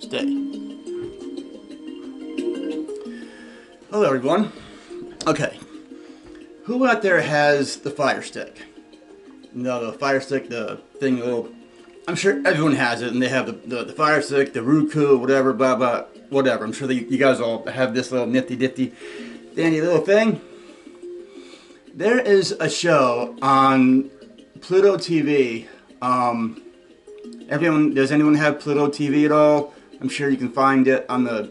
Stay. Hello everyone. Okay. Who out there has the Fire Stick? You know, the Fire Stick, the thing, little... I'm sure everyone has it, and they have the Fire Stick, the Roku, whatever, blah, blah, whatever. I'm sure that you guys all have this little nifty, dandy little thing. There is a show on Pluto TV. Does anyone have Pluto TV at all? I'm sure you can find it on the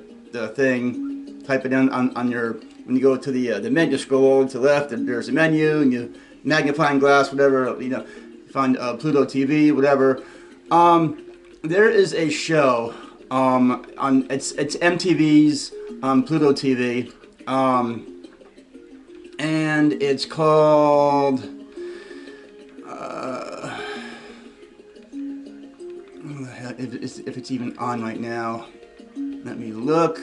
thing. Type it in on your, when you go to the menu, scroll to the left, and there's a menu, and you magnifying glass, whatever, you know, find Pluto TV, whatever. There is a show on it's MTV's Pluto TV, and it's called if it's even on right now. Let me look.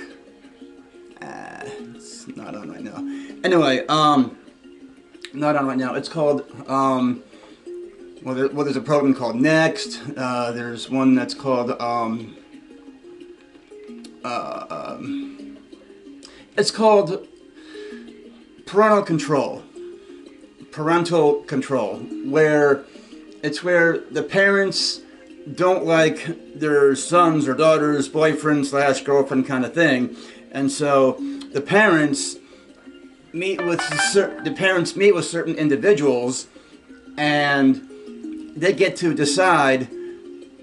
It's not on right now. Anyway, not on right now. It's called well, there's a program called Next. There's one that's called it's called Parental Control, where the parents don't like their sons or daughters, boyfriend / girlfriend kind of thing, and so the parents meet with certain individuals, and they get to decide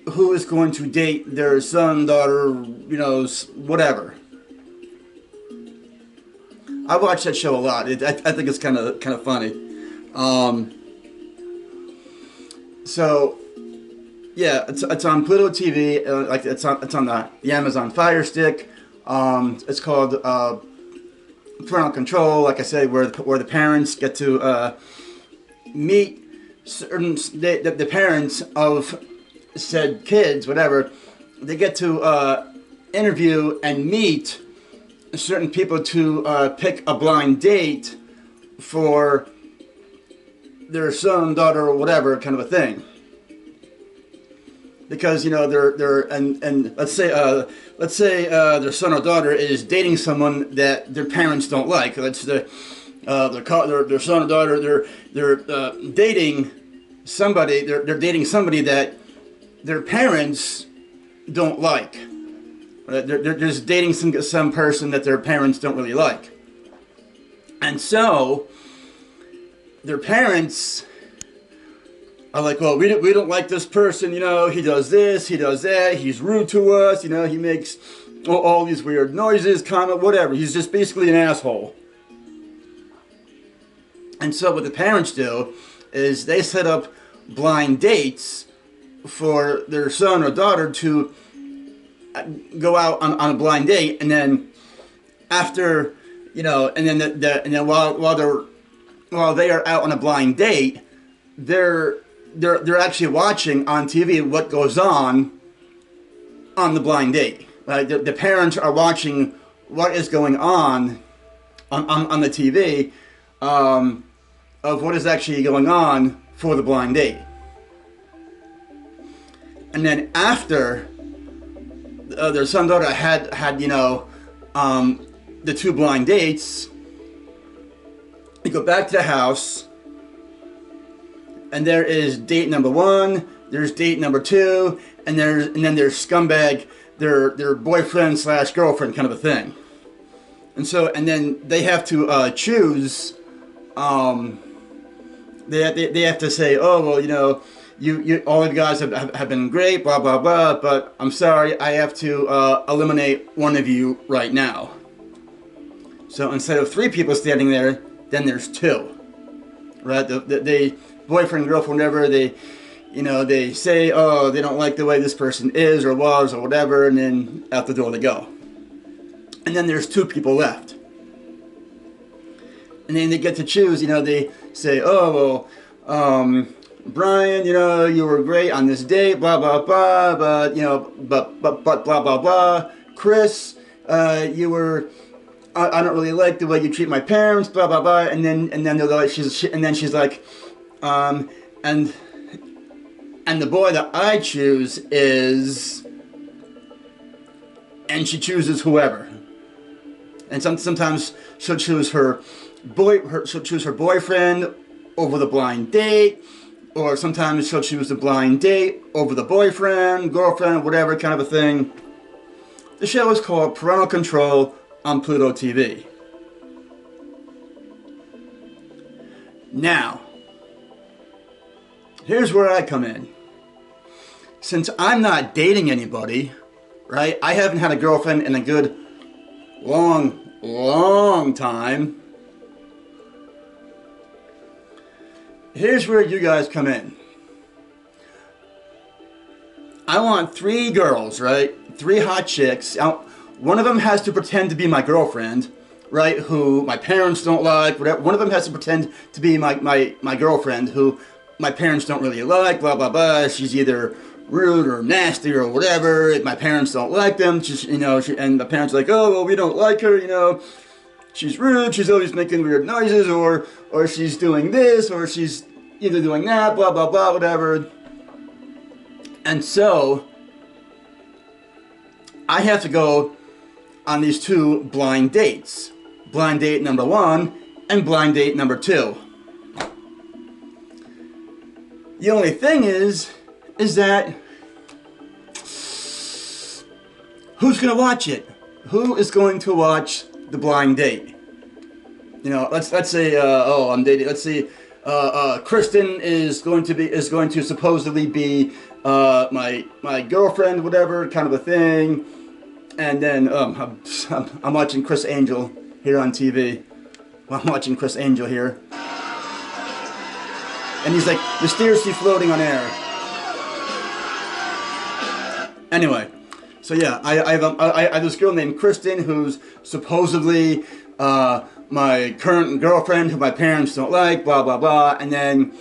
who is going to date their son, daughter, you know, whatever. I watch that show a lot. I think it's kind of funny. So yeah, it's on Pluto TV. Like it's on the Amazon Fire Stick. It's called Parental Control. Like I said, where the parents get to meet the parents of said kids, whatever. They get to interview and meet certain people to pick a blind date for their son, daughter, or whatever kind of a thing. Because, you know, and let's say their son or daughter is dating someone that their parents don't like. That's their son or daughter. They're dating somebody. They're dating somebody that their parents don't like. They're just dating some person that their parents don't really like. And so their parents are like, well, we don't like this person, you know, he does this, he does that, he's rude to us, you know, he makes all these weird noises, comment, whatever. He's just basically an asshole. And so what the parents do is they set up blind dates for their son or daughter to go out on a blind date, and then after, you know, and then while they are out on a blind date, they're actually watching on TV what goes on the blind date. Right? The parents are watching what is going on the TV of what is actually going on for the blind date. And then after their son and daughter had you know the two blind dates, they go back to the house. And there is date number 1, there's date number 2, and then there's scumbag, their boyfriend / girlfriend kind of a thing. And then they have to choose. They have to say, oh well, you know, you all of you guys have been great, blah blah blah, but I'm sorry, I have to eliminate one of you right now. So instead of 3 people standing there, then there's 2. Right? They boyfriend, girlfriend, whatever, they say, oh, they don't like the way this person is or was or whatever, and then out the door they go. And then there's 2 people left. And then they get to choose, you know, they say, oh, well, Brian, you know, you were great on this date, blah, blah, blah, but, you know, but, blah, blah, blah. Chris, you were... I don't really like the way you treat my parents, blah blah blah, and then they're like, she's like, and the boy that I choose is and she chooses whoever. And sometimes she'll choose she'll choose her boyfriend over the blind date, or sometimes she'll choose the blind date over the boyfriend, girlfriend, whatever kind of a thing. The show is called Parental Control on Pluto TV. Now, here's where I come in. Since I'm not dating anybody, right? I haven't had a girlfriend in a good long time. Here's where you guys come in. I want 3 girls, right? 3 hot chicks. One of them has to pretend to be my girlfriend, right? Who my parents don't like, whatever. One of them has to pretend to be my girlfriend who my parents don't really like, blah, blah, blah. She's either rude or nasty or whatever. My parents don't like them. She's, and the parents are like, oh, well, we don't like her, She's rude, she's always making weird noises, or she's doing this, or she's either doing that, blah, blah, blah, whatever. And so, I have to go on these 2 blind dates. Blind date number 1 and blind date number 2. The only thing is that who's going to watch it? Who is going to watch the blind date? Let's say I'm dating. Let's see, Kristen is going to supposedly be my girlfriend, whatever kind of a thing, and then I'm watching Chris Angel here on TV. I'm watching Chris Angel here, and he's like mysteriously floating on air. Anyway, so yeah, I have this girl named Kristen who's supposedly my current girlfriend who my parents don't like, blah blah blah, and then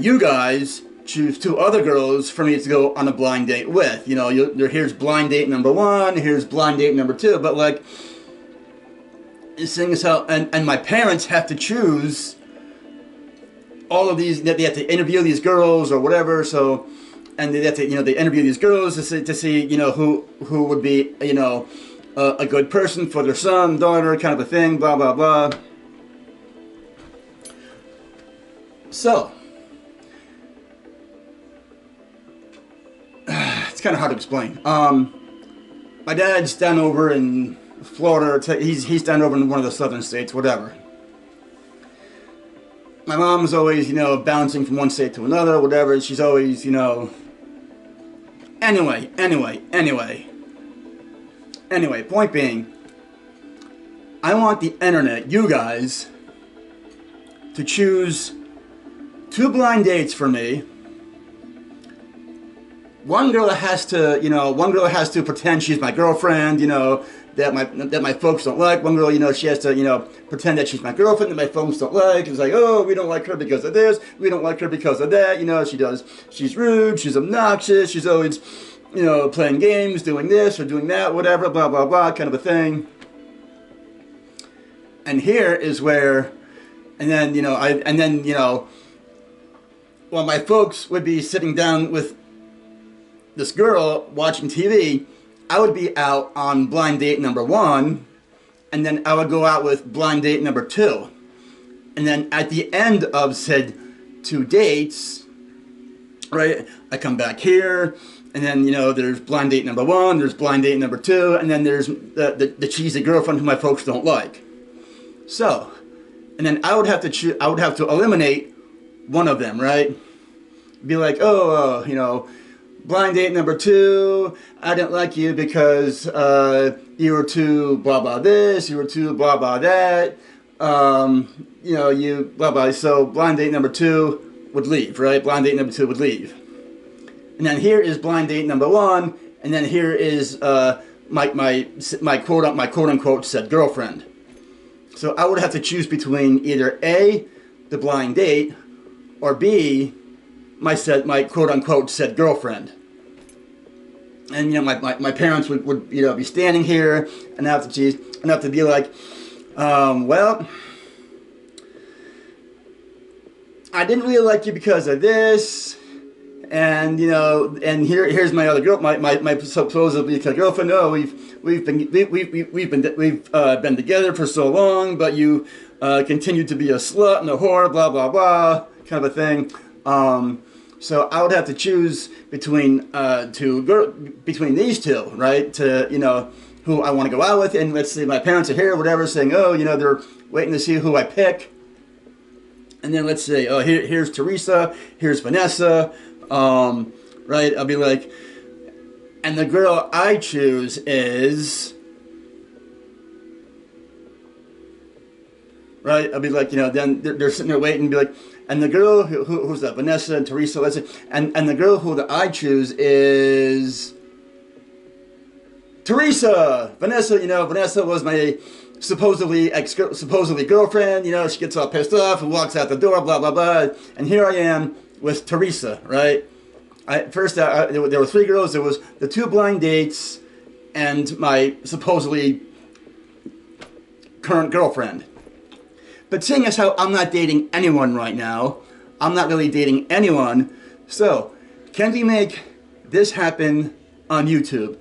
you guys choose 2 other girls for me to go on a blind date with. Here's blind date number 1, here's blind date number 2, but like, seeing as how, and my parents have to choose all of these. They have to interview these girls or whatever. So, and they have to, they interview these girls to see, who would be, a good person for their son, daughter, kind of a thing, blah, blah, blah. So, it's kind of hard to explain. My dad's down over in Florida. He's down over in one of the southern states, whatever. My mom's always, bouncing from one state to another, whatever. She's always, Anyway, point being, I want the internet, you guys, to choose 2 blind dates for me. One girl has to pretend she's my girlfriend, that my folks don't like. One girl, she has to, pretend that she's my girlfriend that my folks don't like. It's like, oh, we don't like her because of this. We don't like her because of that. She's rude. She's obnoxious. She's always, playing games, doing this or doing that, whatever, blah, blah, blah, kind of a thing. And here is where, while my folks would be sitting down with this girl watching TV, I would be out on blind date number 1, and then I would go out with blind date number 2. And then at the end of said 2 dates, right, I come back here, and then, there's blind date number 1, there's blind date number 2, and then there's the cheesy girlfriend who my folks don't like. So, and then I would have to eliminate one of them, right? Be like, blind date number 2, I didn't like you because you were too blah blah this, you were too blah blah that, you blah blah. So blind date number 2 would leave, right? Blind date number 2 would leave. And then here is blind date number 1, and then here is my quote unquote said girlfriend. So I would have to choose between either A, the blind date, or B, my quote unquote said girlfriend. And my parents would be standing here, and I have to be like, well, I didn't really like you because of this, and and here's my other girl, my supposedly girlfriend. Oh, we've been together for so long, but you continue to be a slut and a whore, blah blah blah, kind of a thing. So I would have to choose between between these two, right? To who I want to go out with, and let's say my parents are here, or whatever, saying, oh, they're waiting to see who I pick. And then let's say, oh, here's Teresa, here's Vanessa, right? I'll be like, and the girl I choose is, right? I'll be like, then they're sitting there waiting, and be like, and the girl who's that? Vanessa and Teresa, let's say, and the girl who I choose is Teresa. Vanessa, Vanessa was my supposedly girlfriend. She gets all pissed off and walks out the door, blah blah blah. And here I am with Teresa, right? There were three girls. There was the two blind dates and my supposedly current girlfriend. But seeing as how I'm not dating anyone right now, I'm not really dating anyone. So, can we make this happen on YouTube?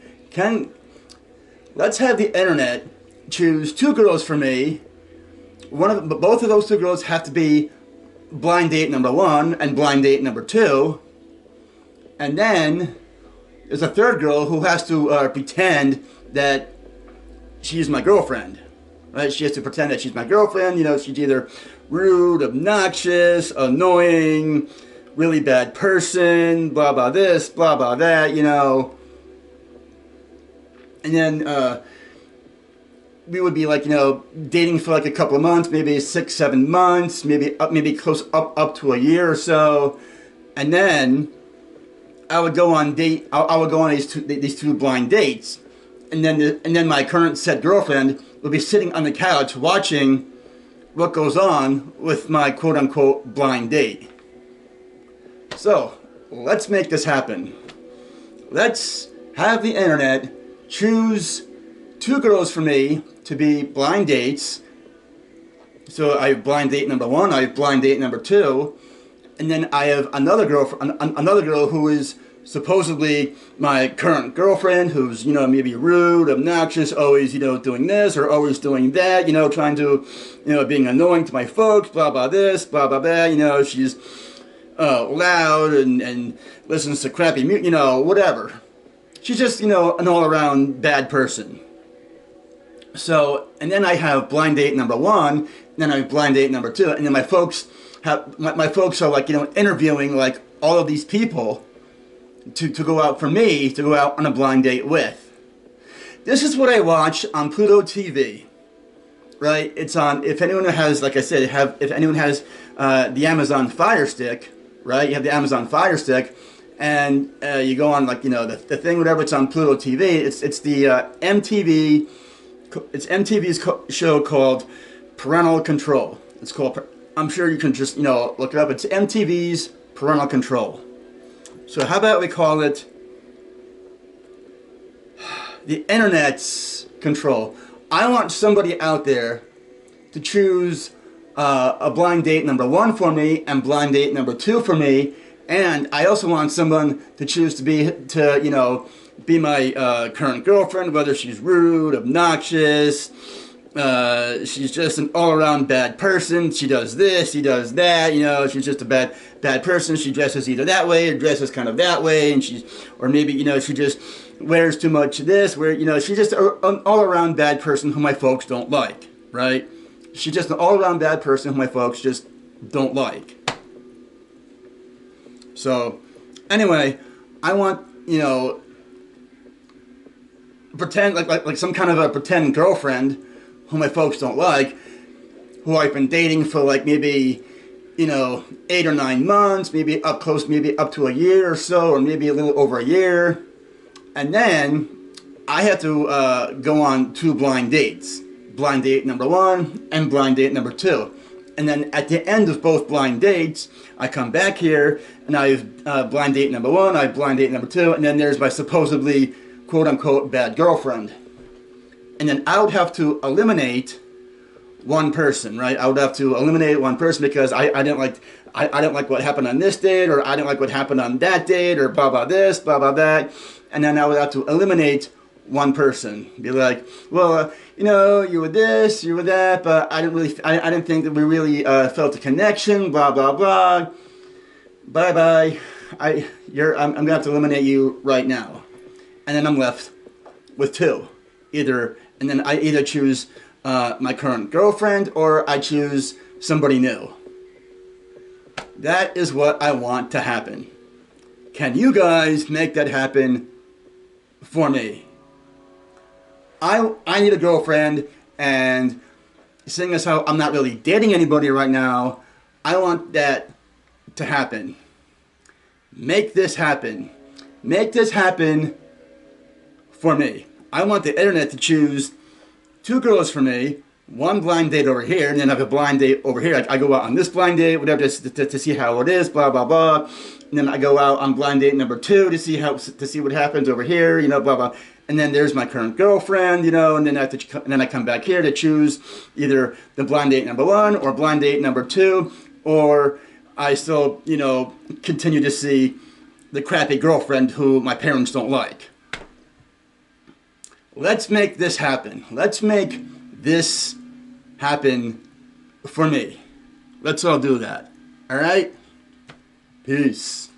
Let's have the internet choose two girls for me. Both of those two girls have to be blind date number 1 and blind date number 2. And then there's a third girl who has to pretend that she's my girlfriend. Right? She has to pretend that she's my girlfriend. She's either rude, obnoxious, annoying, really bad person, blah blah this, blah blah that, And then we would be like, dating for like a couple of months, maybe 6-7 months, maybe close up to a year or so, and then I would go on these two blind dates, and then my current said girlfriend would be sitting on the couch watching what goes on with my quote unquote blind date. So let's make this happen. Let's have the internet choose two girls for me to be blind dates. So I have blind date number 1, I have blind date number 2, and then I have another girl who is supposedly my current girlfriend, who's maybe rude, obnoxious, always doing this or always doing that, trying to being annoying to my folks, blah blah this, blah blah blah. She's loud and listens to crappy music, whatever. She's just an all-around bad person. So, and then I have blind date number 1, and then I have blind date number 2, and then my folks are like interviewing like all of these people to go out for me to go out on a blind date with. This is what I watch on Pluto TV, right? It's on, if anyone has, like I said, if anyone has the Amazon Fire Stick, right? You have the Amazon Fire Stick, and you go on like the thing, whatever. It's on Pluto TV. It's the MTV. It's MTV's show called Parental Control. It's called. I'm sure you can just look it up. It's MTV's Parental Control. So how about we call it the internet's control? I want somebody out there to choose a blind date number 1 for me and blind date number 2 for me, and I also want someone to choose to be my current girlfriend, whether she's rude, obnoxious, she's just an all-around bad person. She does this, she does that. She's just a bad person. She dresses either that way or dresses kind of that way, and or maybe she just wears too much of this. Where she's just an all-around bad person who my folks don't like. Right? She's just an all-around bad person who my folks just don't like. So, anyway, I want pretend like some kind of a pretend girlfriend who my folks don't like, who I've been dating for like maybe 8 or 9 months, maybe up to a year or so, or maybe a little over a year, and then I have to go on 2 blind dates, blind date number 1 and blind date number 2. And then at the end of both blind dates, I come back here and I have blind date number 1, I have blind date number 2, and then there's my supposedly quote-unquote bad girlfriend. And then I would have to eliminate one person, right? I would have to eliminate one person because I didn't like I didn't like what happened on this date, or I didn't like what happened on that date, or blah blah this, blah blah that, and then I would have to eliminate one person. Be like, well, you know, you were this, you were that, but I didn't think that we really felt a connection. Blah blah blah. Bye bye. I'm gonna have to eliminate you right now, and then I'm left with two. And then I either choose my current girlfriend or I choose somebody new. That is what I want to happen. Can you guys make that happen for me? I need a girlfriend, and seeing as how I'm not really dating anybody right now, I want that to happen. Make this happen. Make this happen for me. I want the internet to choose two girls for me, one blind date over here, and then I have a blind date over here. I go out on this blind date, whatever, to see how it is, blah blah blah. And then I go out on blind date number 2 to see what happens over here, you know, blah blah. And then there's my current girlfriend, you know, and then I come back here to choose either the blind date number 1 or blind date number 2, or I still, you know, continue to see the crappy girlfriend who my parents don't like. Let's make this happen. Let's make this happen for me. Let's all do that. All right? Peace.